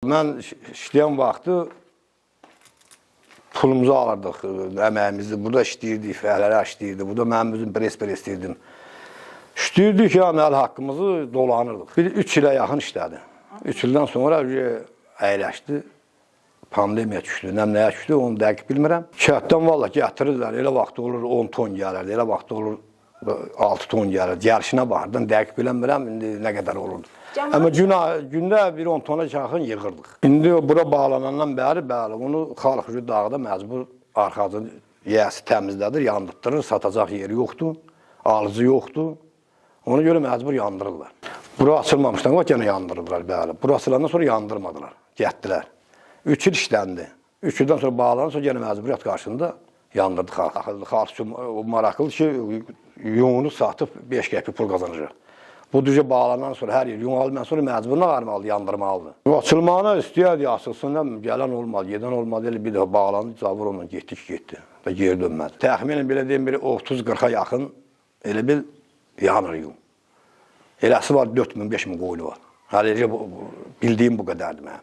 Mən işləyən vaxtı pulumuzu alırdıq, əməyimizi. Burada işləyirdik, fəhlərə işləyirdik. Burada mənim özüm pres istəyirdim. İşləyirdik ki, əməl haqqımızı dolanırdıq. Bir 3 ilə yaxın işlədi. 3 ildən sonra əyləşdi. Pandemiya düşdü, nəyə düşdü, onu dəqiq bilmirəm. Şəhətdən valla gətirirlər, elə vaxt olur 10 ton gəlirdi, elə vaxt olur 6 ton gəlirdi. Gəlişinə baxırdım, dəqiq bilmirəm, indi nə qədər olurdu. Amma gündə bir 10 tona yaxın yığırdıq. İndi bura bağlanandan bəri, bəli, onu Xalq Gücü dağda məcbur arxacını yiyəsi təmizlədir, yandırtdırır, satacaq yeri yoxdur, alıcı yoxdur. Ona görə məcbur yandırırlar. Bura açılmamışdan o yenə yandırırlar, bəli. Bura açılandan sonra yandırmadılar, getdilər. 3 il işləndi. 3 ildən sonra bağlanır, sonra yenə məcburiyyət qarşısında yandırdı xalq. Xalq üçün maraqlı ki, yununu satıb 5 qəpik pul qazanacaq. Bu düzə bağlanan sonra hər yer yun almadan sonra məcburuna qarmalıdır, yandırmalıdır. Açılmağına istəyərdi, açılsın, gələn olmadı, gedən olmadı, elə bir dəfə bağlandı, zavur onunla getdi ki, getdi və geri dönmədi. Təxminən belə deyim, 30-40-a yaxın elə bil yanır yun. Eləsi var 4000-5000 qoyunu var. Hələ bildiyim bu qədərdir mənim.